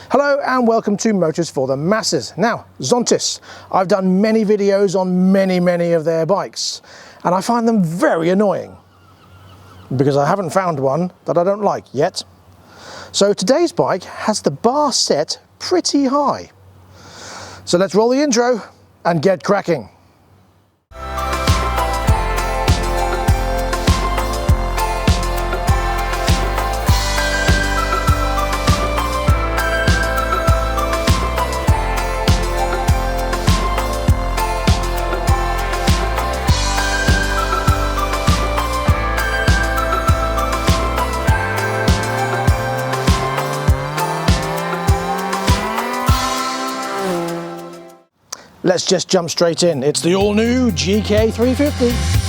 Hello and welcome to Motors for the Masses. Now, Zontes. I've done many videos on many of their bikes and I find them very annoying because I haven't found one that I don't like yet. So today's bike has the bar set pretty high. So let's roll the intro and get cracking. Let's just jump straight in. It's the all-new GK350.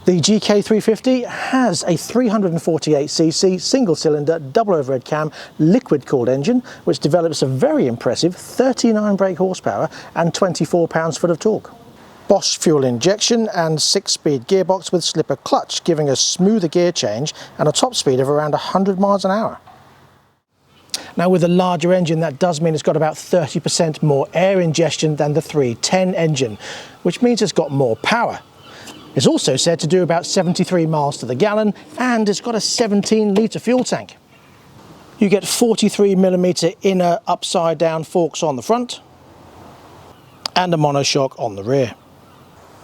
The GK350 has a 348cc single-cylinder double overhead cam liquid-cooled engine which develops a very impressive 39 brake horsepower and 24 pounds-foot of torque. Bosch fuel injection and 6-speed gearbox with slipper clutch, giving a smoother gear change and a top speed of around 100 miles an hour. Now with a larger engine, that does mean it's got about 30% more air ingestion than the 310 engine, which means it's got more power. It's also said to do about 73 miles to the gallon and it's got a 17-litre fuel tank. You get 43mm inner upside down forks on the front and a monoshock on the rear.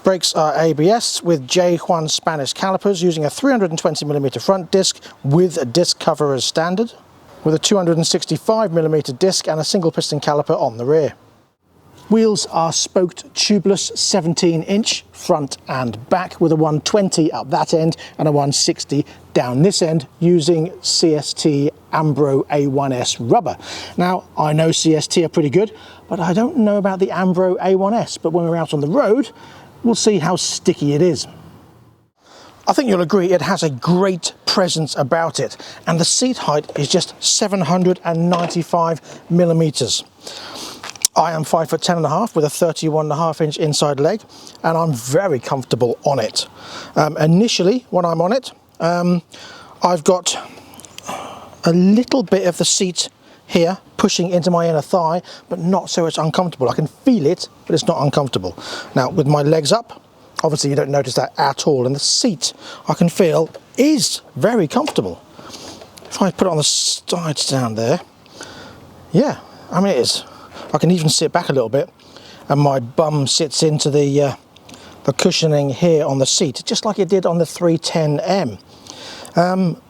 Brakes are ABS with J1 Spanish calipers using a 320mm front disc with a disc cover as standard, with a 265mm disc and a single piston caliper on the rear. Wheels are spoked tubeless 17-inch front and back with a 120 up that end and a 160 down this end using CST Ambro A1S rubber. Now I know CST are pretty good, but I don't know about the Ambro A1S, but when we're out on the road we'll see how sticky it is. I think you'll agree it has a great presence about it, and the seat height is just 795mm. I am 5'10.5" with a 31.5-inch inside leg, and I'm very comfortable on it. Initially, when I'm on it, I've got a little bit of the seat here pushing into my inner thigh, but not so it's uncomfortable. I can feel it, but it's not uncomfortable. Now, with my legs up, obviously you don't notice that at all, and the seat I can feel is very comfortable. If I put it on the sides down there, yeah, I mean it is. I can even sit back a little bit and my bum sits into the cushioning here on the seat, just like it did on the 310M.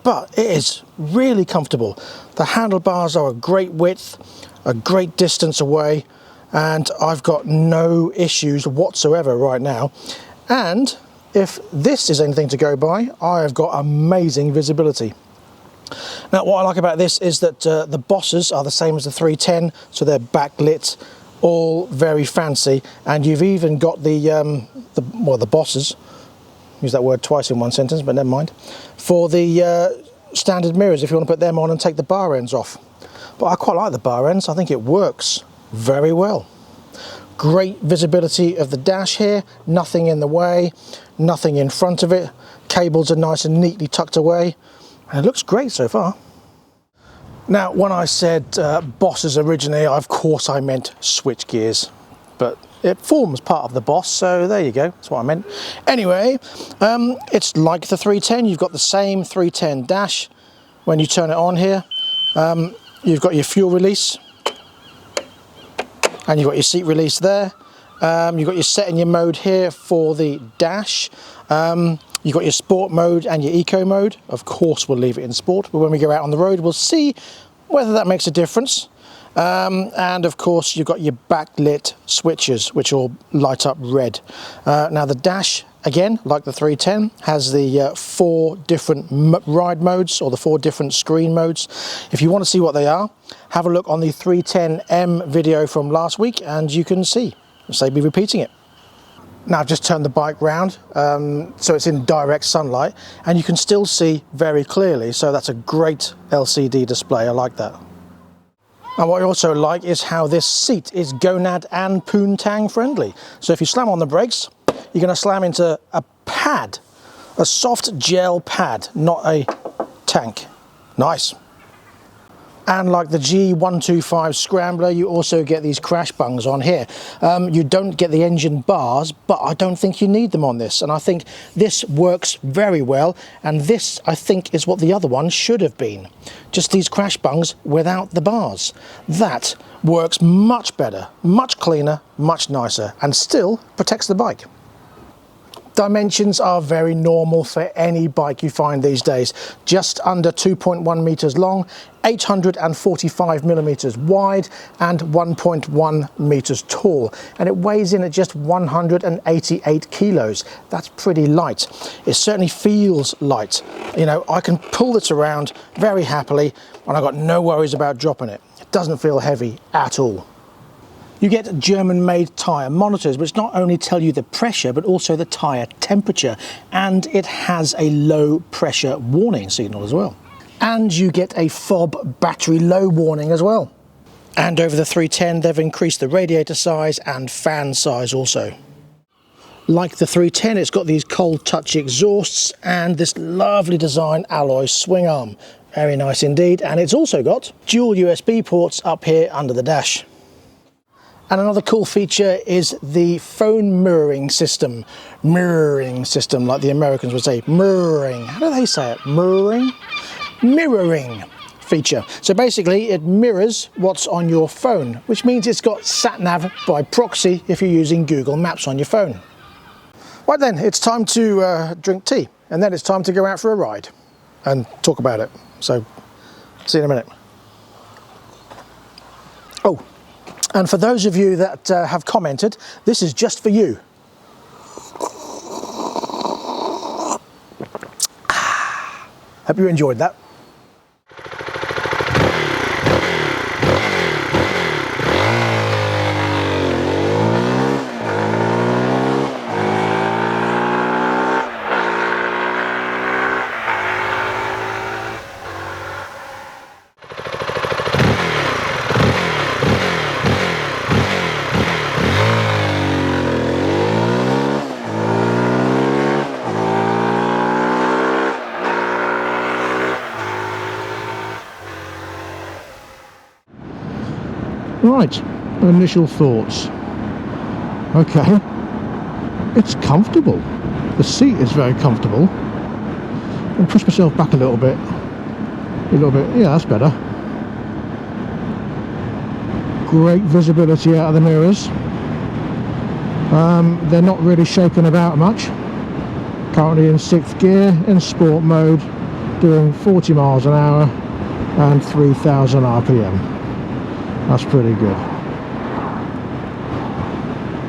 But it is really comfortable. The handlebars are a great width, a great distance away, and I've got no issues whatsoever right now. And if this is anything to go by, I have got amazing visibility. Now what I like about this is that the bosses are the same as the 310, so they're backlit, all very fancy, and you've even got the bosses, use that word twice in one sentence, but never mind, for the standard mirrors if you want to put them on and take the bar ends off. But I quite like the bar ends, I think it works very well. Great visibility of the dash here, nothing in the way, nothing in front of it, cables are nice and neatly tucked away. And it looks great so far. Now, when I said bosses originally, of course I meant switch gears, but it forms part of the boss, so there you go, that's what I meant. Anyway, it's like the 310, you've got the same 310 dash. When you turn it on here, you've got your fuel release, and you've got your seat release there, You've got your set and your mode here for the dash. You've got your sport mode and your eco mode. Of course we'll leave it in sport, but when we go out on the road we'll see whether that makes a difference. And of course you've got your backlit switches which will light up red. Now the dash, again, like the 310, has the 4 different ride modes, or the 4 different screen modes. If you want to see what they are, have a look on the 310M video from last week and you can see. Save me repeating it. Now I've just turned the bike round so it's in direct sunlight and you can still see very clearly, so that's a great LCD display. I like that. And what I also like is how this seat is gonad and poontang friendly. So if you slam on the brakes, you're going to slam into a pad, a soft gel pad, not a tank. Nice. And like the G125 Scrambler, you also get these crash bungs on here. You don't get the engine bars, but I don't think you need them on this. And I think this works very well. And this, I think, is what the other one should have been. Just these crash bungs without the bars. That works much better, much cleaner, much nicer, and still protects the bike. Dimensions are very normal for any bike you find these days. Just under 2.1 meters long, 845 millimeters wide, and 1.1 meters tall. And it weighs in at just 188 kilos. That's pretty light. It certainly feels light. You know, I can pull this around very happily and I've got no worries about dropping it. It doesn't feel heavy at all. You get German-made tyre monitors which not only tell you the pressure but also the tyre temperature, and it has a low pressure warning signal as well. And you get a fob battery low warning as well. And over the 310 they've increased the radiator size and fan size also. Like the 310, it's got these cold touch exhausts and this lovely design alloy swing arm. Very nice indeed, and it's also got dual USB ports up here under the dash. And another cool feature is the phone mirroring system. Mirroring system, like the Americans would say. Mirroring. How do they say it? Mirroring? Mirroring feature. So basically it mirrors what's on your phone, which means it's got sat-nav by proxy if you're using Google Maps on your phone. Right then, it's time to drink tea, and then it's time to go out for a ride and talk about it. So, see you in a minute. Oh. And for those of you that have commented, this is just for you. Hope you enjoyed that. Right, initial thoughts. Okay, it's comfortable. The seat is very comfortable. And push myself back a little bit. Yeah, that's better. Great visibility out of the mirrors. They're not really shaking about much. Currently in 6th gear, in sport mode, doing 40 miles an hour and 3,000 RPM. That's pretty good.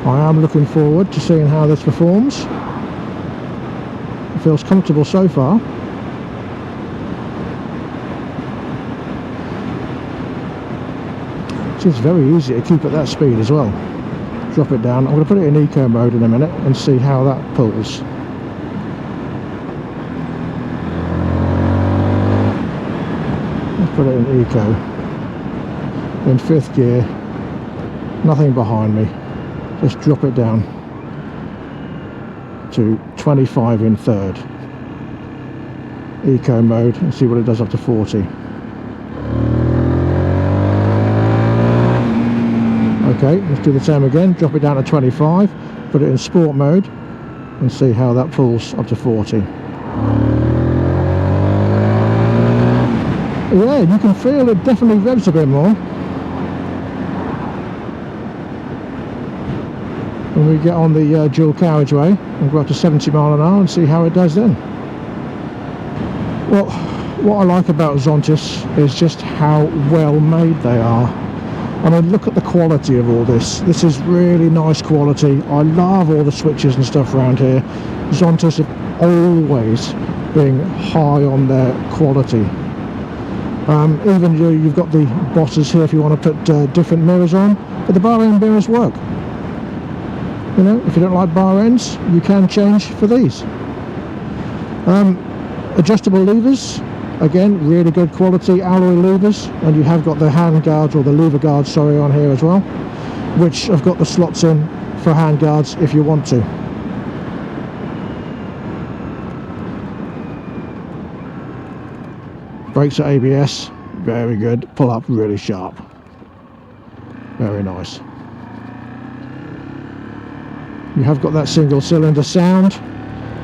I am looking forward to seeing how this performs. It feels comfortable so far. It's very easy to keep at that speed as well. Drop it down. I'm going to put it in eco mode in a minute and see how that pulls. Let's put it in eco. In 5th gear, nothing behind me, just drop it down to 25 in 3rd, eco mode, and see what it does up to 40. Okay, let's do the same again, drop it down to 25, put it in sport mode and see how that pulls up to 40. Yeah, you can feel it definitely revs a bit more. when we get on the dual carriageway and go up to 70 mile an hour and see how it does then. Well, what I like about Zontes is just how well made they are. I mean, look at the quality of all this. This is really nice quality. I love all the switches and stuff around here. Zontes have always been high on their quality. Even you've got the bosses here if you want to put different mirrors on, but the bar end mirrors work. You know, if you don't like bar ends, you can change for these. Adjustable levers, again, really good quality alloy levers, and you have got the hand guards, or the lever guards, sorry, on here as well, which have got the slots in for hand guards if you want to. Brakes are ABS, very good. Pull up really sharp, very nice. You have got that single cylinder sound,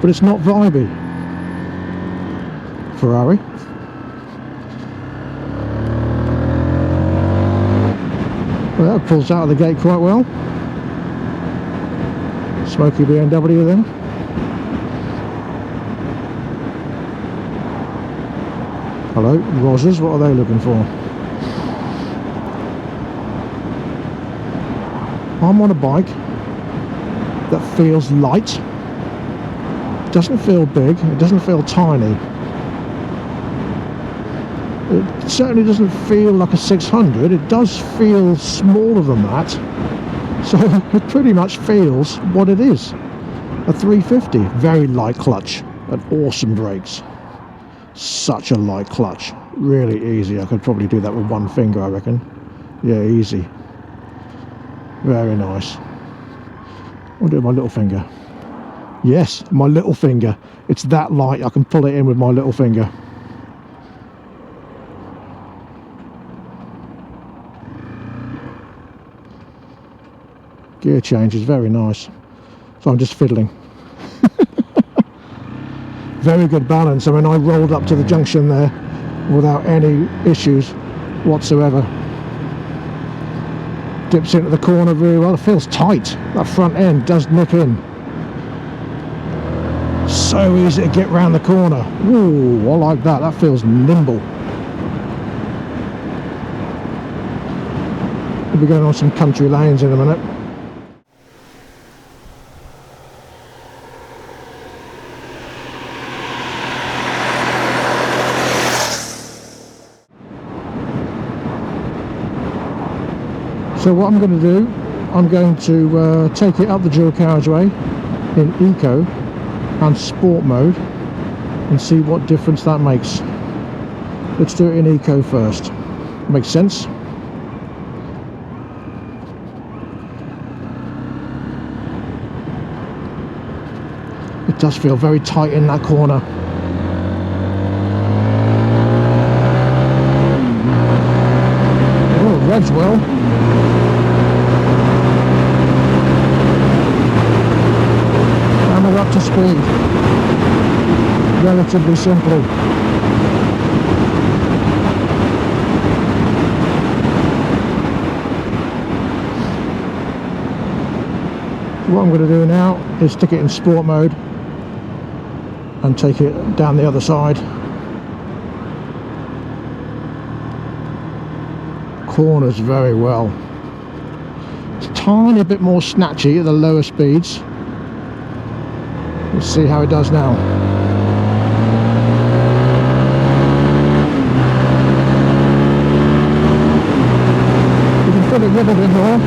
but it's not vibey. Ferrari. Well, that pulls out of the gate quite well. Smoky BMW then. Hello, Rosers, what are they looking for? I'm on a bike that feels light. It doesn't feel big, it doesn't feel tiny. It certainly doesn't feel like a 600, it does feel smaller than that. So it pretty much feels what it is. A 350, very light clutch and awesome brakes. Such a light clutch, really easy. I could probably do that with one finger, I reckon. Yeah, easy. Very nice. I'll do it with my little finger. Yes, my little finger. It's that light, I can pull it in with my little finger. Gear change is very nice. So I'm just fiddling. Very good balance. I mean, I rolled up to the junction there without any issues whatsoever. Dips into the corner very well. It feels tight. That front end does nip in. So easy to get round the corner. Ooh, I like that. That feels nimble. We'll be going on some country lanes in a minute. So what I'm going to do, I'm going to take it up the dual carriageway in Eco and Sport mode and see what difference that makes. Let's do it in Eco first. Makes sense? It does feel very tight in that corner. Oh, revs well. Up to speed, relatively simply. What I'm going to do now is stick it in sport mode and take it down the other side. Corners very well. It's a tiny bit more snatchy at the lower speeds. Let's see how it does now. You can feel it wibble a bit more.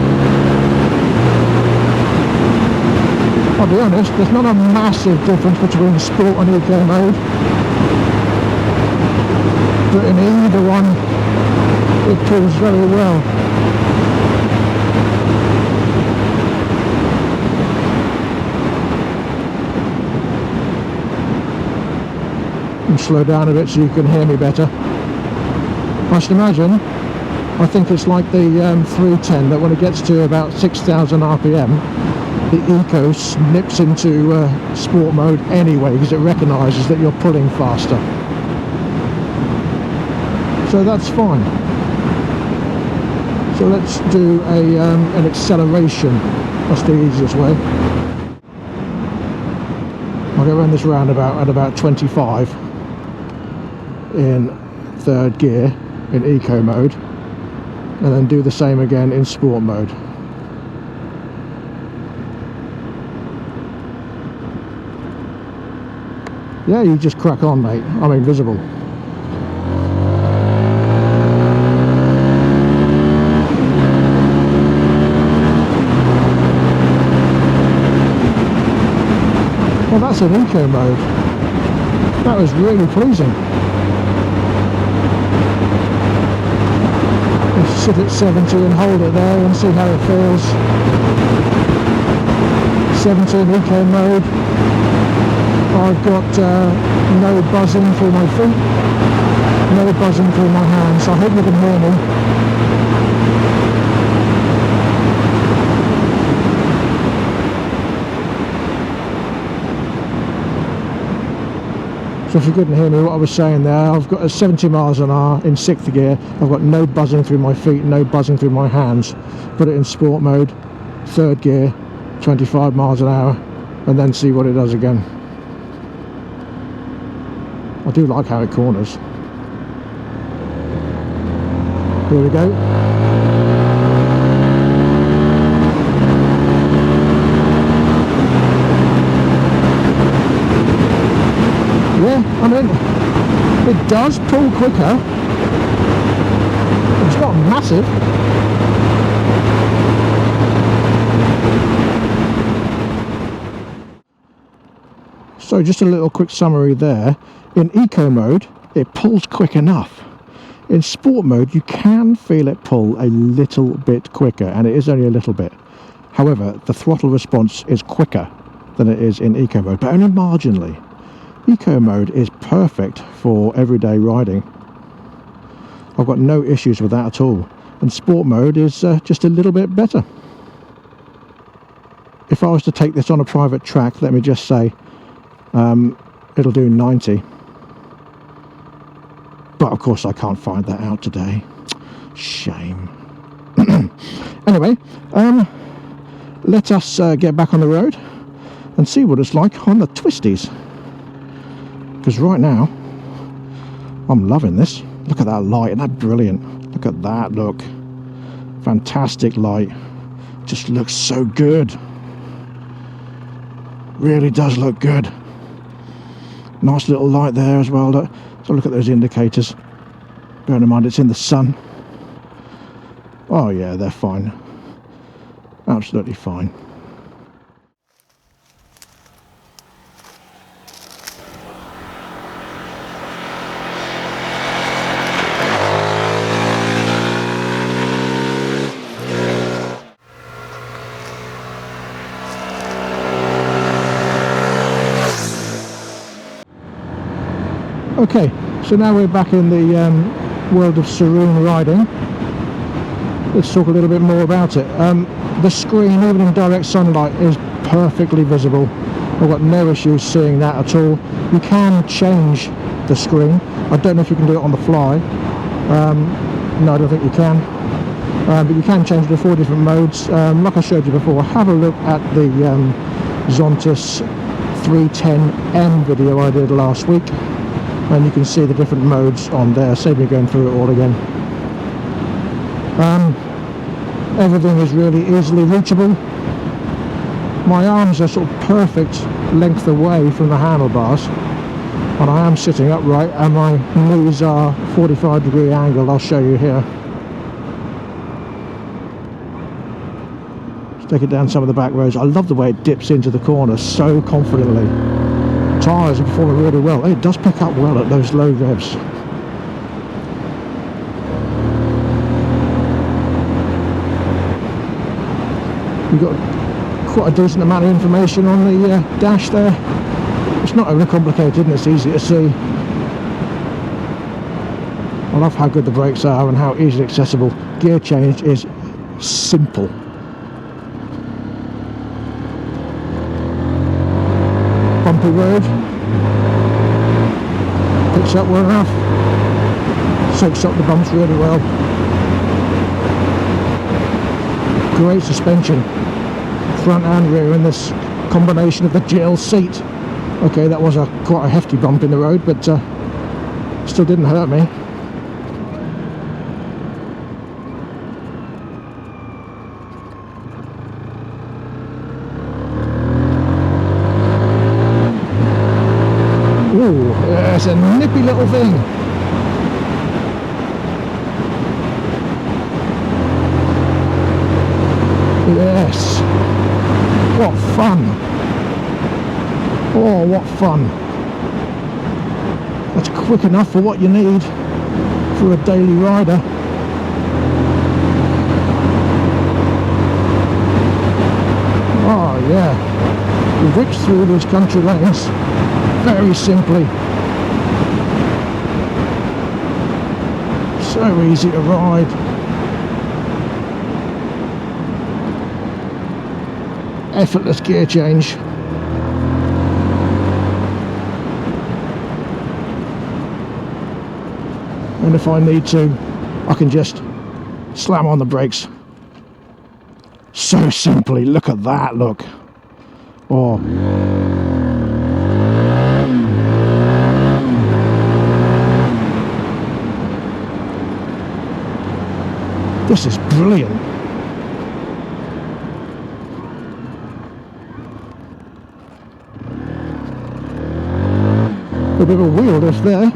I'll be honest, there's not a massive difference between Sport and Eco mode. But in either one, it pulls very well. Slow down a bit so you can hear me better. I should imagine, I think it's like the 310 that when it gets to about 6,000 RPM, the Eco nips into sport mode anyway because it recognises that you're pulling faster. So that's fine. So let's do an acceleration That's the easiest way. I'll go around this roundabout at about 25 in third gear in eco mode, and then do the same again in sport mode. Yeah, you just crack on, mate. I'm invisible. Well, that's an eco mode. That was really pleasing. Let's sit at 70 and hold it there and see how it feels. 70 in eco mode. I've got no buzzing through my feet, no buzzing through my hands. I hope you can hear me. So if you couldn't hear me, what I was saying there, I've got 70 miles an hour in 6th gear. I've got no buzzing through my feet, no buzzing through my hands. Put it in sport mode, 3rd gear, 25 miles an hour, and then see what it does again. I do like how it corners. Here we go. Yeah, I mean, it does pull quicker. It's not massive. So just a little quick summary there. In eco mode, it pulls quick enough. In sport mode, you can feel it pull a little bit quicker, and it is only a little bit. However, the throttle response is quicker than it is in eco mode, but only marginally. Eco mode is perfect for everyday riding. I've got no issues with that at all. And sport mode is just a little bit better. If I was to take this on a private track, let me just say, it'll do 90. But of course I can't find that out today. Shame. Anyway, let us get back on the road and see what it's like on the Twisties. Because right now, I'm loving this. Look at that light, isn't that brilliant? Look at that, look. Fantastic light. Just looks so good. Really does look good. Nice little light there as well. Look. So look at those indicators. Bearing in mind it's in the sun. Oh yeah, they're fine. Absolutely fine. Okay, so now we're back in the world of serene riding. Let's talk a little bit more about it. The screen, even in direct sunlight, is perfectly visible. I've got no issues seeing that at all. You can change the screen. I don't know if you can do it on the fly. No, I don't think you can. But you can change it to 4 different modes. Like I showed you before, have a look at the Zontes 310M video I did last week. And you can see the different modes on there. Save me going through it all again. Everything is really easily reachable. My arms are sort of perfect length away from the handlebars, and I am sitting upright, and my knees are 45-degree angle. I'll show you here. Let's take it down some of the back roads. I love the way it dips into the corner so confidently. Tyres are performing really well. It does pick up well at those low revs. We've got quite a decent amount of information on the dash there. It's not overly complicated and it's easy to see. I love how good the brakes are and how easily accessible. Gear change is simple. Bumpy road, picks up well enough, soaks up the bumps really well. Great suspension. front and rear in this combination of the gel seat. Okay, that was quite a hefty bump in the road, but still didn't hurt me. Ooh, it's a nippy little thing. Yes. What fun. Oh, what fun. That's quick enough for what you need for a daily rider. Oh yeah. You whip through these country lanes very simply. So easy to ride. Effortless gear change. And if I need to, I can just slam on the brakes. So simply. Look at that, look. Oh. This is brilliant. A bit of a wheel lift there.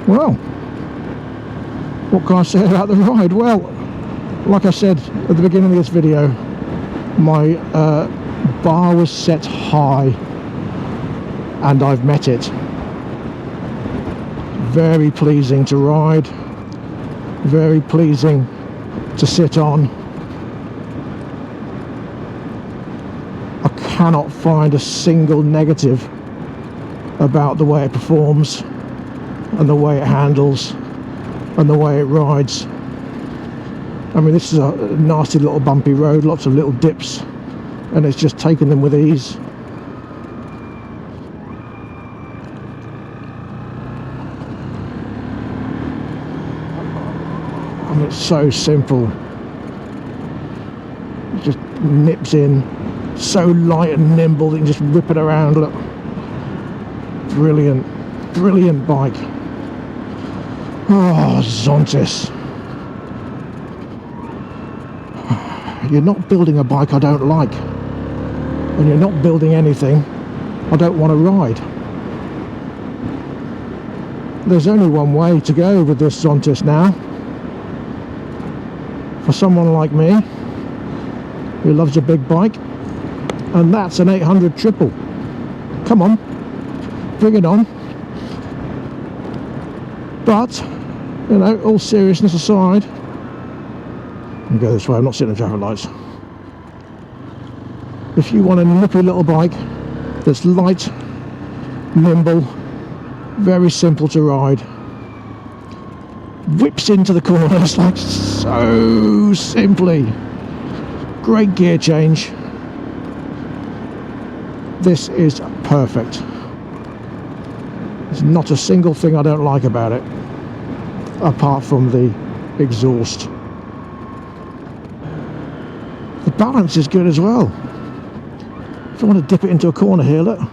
Well, what can I say about the ride? Well, like I said at the beginning of this video, my bar was set high and I've met it. Very pleasing to ride, very pleasing to sit on. I cannot find a single negative about the way it performs and the way it handles and the way it rides. I mean, this is a nasty little bumpy road, lots of little dips, and it's just taken them with ease. I mean, it's so simple. It just nips in, so light and nimble that you can just whip it around. Look, brilliant, brilliant bike. Oh, Zontes. You're not building a bike I don't like, and you're not building anything I don't want to ride. There's only one way to go with this Zontes now. For someone like me, who loves a big bike, and that's an 800 triple. Come on, bring it on. But, you know, all seriousness aside, I'll go this way, I'm not sitting in traffic lights. If you want a nippy little bike that's light, nimble, very simple to ride, whips into the corners like so simply, great gear change, this is perfect. There's not a single thing I don't like about it, apart from the exhaust. The balance is good as well. If I want to dip it into a corner here, look. Look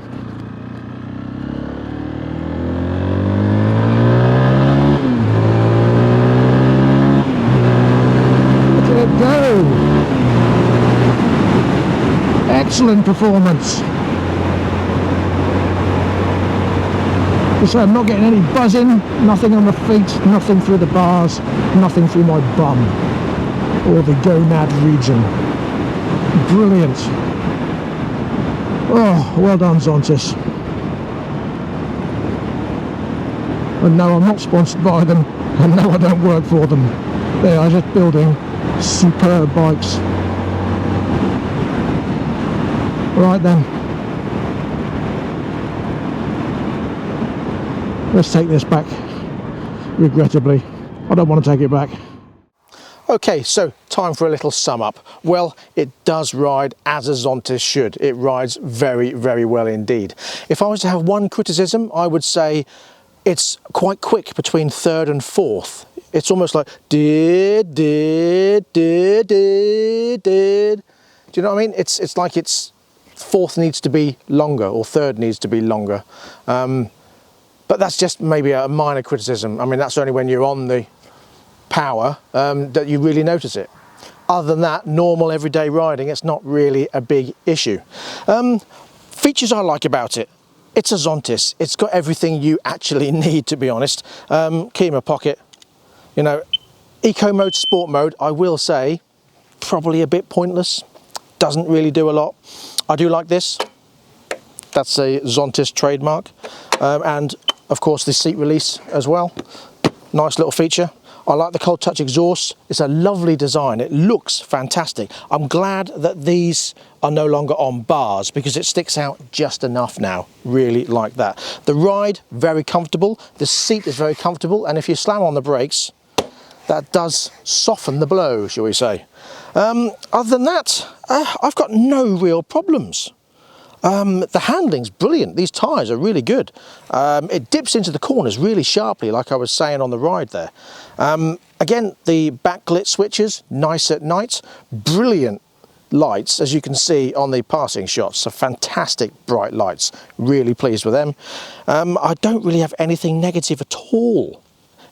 at it go! Excellent performance. So I'm not getting any buzzing, nothing on the feet, nothing through the bars, nothing through my bum or the gonad region. Brilliant. Oh, well done, Zontes. And no, I'm not sponsored by them, and no, I don't work for them. They are just building superb bikes. Right then. Let's take this back regrettably. I don't want to take it back. Okay, so time for a little sum up. Well, it does ride as a Zontes should. It rides very, very well indeed. If I was to have one criticism, I would say it's quite quick between third and fourth. It's almost like did. Do you know what I mean? It's like it's fourth needs to be longer or third needs to be longer. But that's just maybe a minor criticism. I mean, that's only when you're on the power that you really notice it. Other than that, normal everyday riding, it's not really a big issue. Features I like about it: it's a Zontes. It's got everything you actually need, to be honest. Key in my pocket. You know, eco mode, sport mode, I will say probably a bit pointless. Doesn't really do a lot. I do like this. That's a Zontes trademark. And of course the seat release as well. Nice little feature. I like the cold touch exhaust. It's a lovely design. It looks fantastic. I'm glad that these are no longer on bars because it sticks out just enough now. Really like that. The ride, very comfortable. The seat is very comfortable. And if you slam on the brakes, that does soften the blow, shall we say. Other than that, I've got no real problems. The handling's brilliant. These tyres are really good. It dips into the corners really sharply, like I was saying on the ride there. Again, the backlit switches, nice at night. Brilliant lights, as you can see on the passing shots. So fantastic bright lights. Really pleased with them. I don't really have anything negative at all.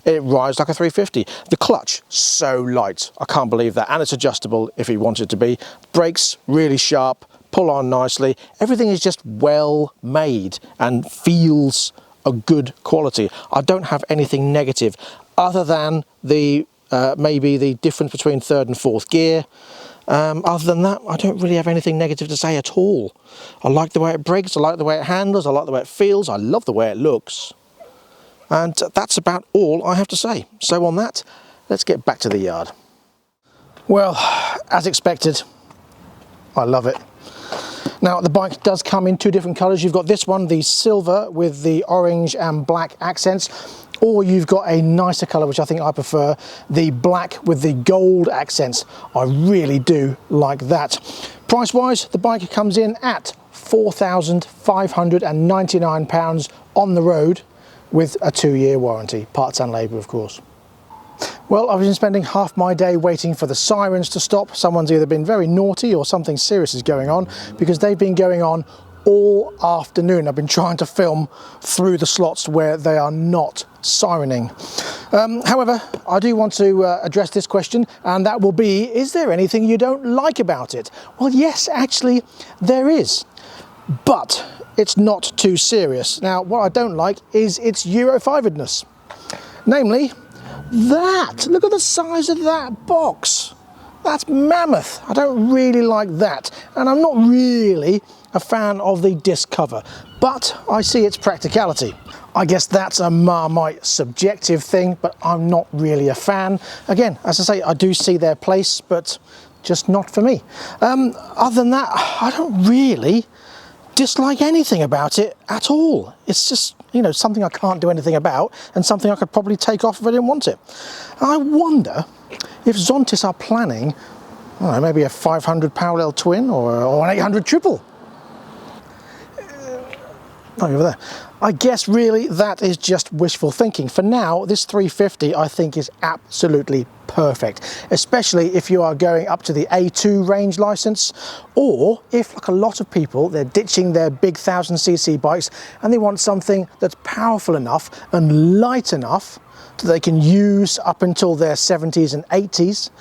It rides like a 350. The clutch, so light. I can't believe that. And it's adjustable if you want it to be. Brakes, really sharp. Pull on nicely. Everything is just well made and feels a good quality. I don't have anything negative other than the maybe the difference between third and fourth gear. Other than that, I don't really have anything negative to say at all. I like the way it brakes, I like the way it handles, I like the way it feels, I love the way it looks. And that's about all I have to say. So on that, let's get back to the yard. Well, as expected, I love it. Now, the bike does come in two different colours. You've got this one, the silver with the orange and black accents, or you've got a nicer colour, which I think I prefer, the black with the gold accents. I really do like that. Price-wise, the bike comes in at £4,599 on the road with a 2-year warranty, parts and labour, of course. Well, I've been spending half my day waiting for the sirens to stop. Someone's either been very naughty or something serious is going on, because they've been going on all afternoon. I've been trying to film through the slots where they are not sirening. However, I do want to address this question, and that will be, is there anything you don't like about it? Well, yes, actually, there is. But it's not too serious. Now, what I don't like is its Euro 5-edness. Namely, that! Look at the size of that box! That's mammoth! I don't really like that. And I'm not really a fan of the disc cover, but I see its practicality. I guess that's a Marmite subjective thing, but I'm not really a fan. Again, as I say, I do see their place, but just not for me. Other than that, I don't really dislike anything about it at all. It's just, you know, something I can't do anything about and something I could probably take off if I didn't want it. I wonder if Zontes are planning, I don't know, maybe a 500 parallel twin or an 800 triple. Over there. I guess really that is just wishful thinking. For now, this 350 I think is absolutely perfect, especially if you are going up to the A2 range license, or if, like a lot of people, they're ditching their big 1000cc bikes and they want something that's powerful enough and light enough that they can use up until their 70s and 80s,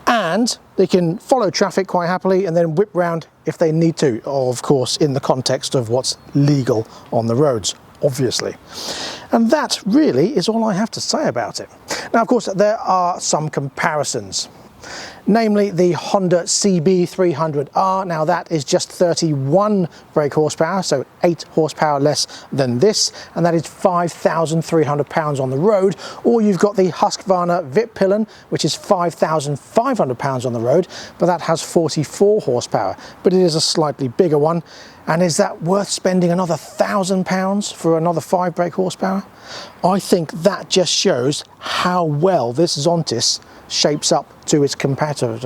and they can follow traffic quite happily and then whip round if they need to, of course in the context of what's legal on the roads, obviously. And that really is all I have to say about it. Now, of course, there are some comparisons. Namely the Honda CB300R. Now that is just 31 brake horsepower, so 8 horsepower less than this, and that is 5,300 pounds on the road. Or you've got the Husqvarna Vitpillen, which is 5,500 pounds on the road, but that has 44 horsepower, but it is a slightly bigger one. And is that worth spending another £1,000 for another 5 brake horsepower? I think that just shows how well this Zontes shapes up to its competitors.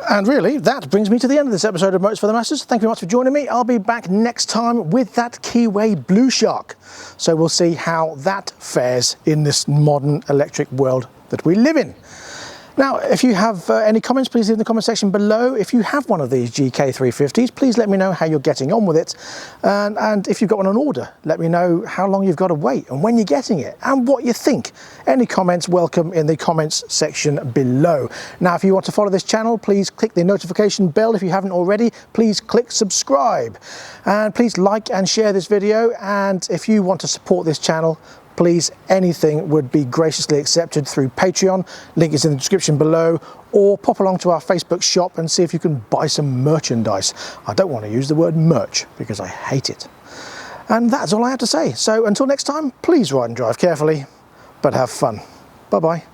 And really, that brings me to the end of this episode of Motors for the Masses. Thank you very much for joining me. I'll be back next time with that Keyway Blue Shark. So we'll see how that fares in this modern electric world that we live in. Now, if you have any comments, please leave in the comment section below. If you have one of these GK350s, please let me know how you're getting on with it. And if you've got one on order, let me know how long you've got to wait and when you're getting it and what you think. Any comments welcome in the comments section below. Now, if you want to follow this channel, please click the notification bell. If you haven't already, please click subscribe. And please like and share this video. And if you want to support this channel, please, anything would be graciously accepted through Patreon. Link is in the description below, or pop along to our Facebook shop and see if you can buy some merchandise. I don't want to use the word merch because I hate it. And that's all I have to say. So until next time, please ride and drive carefully, but have fun. Bye-bye.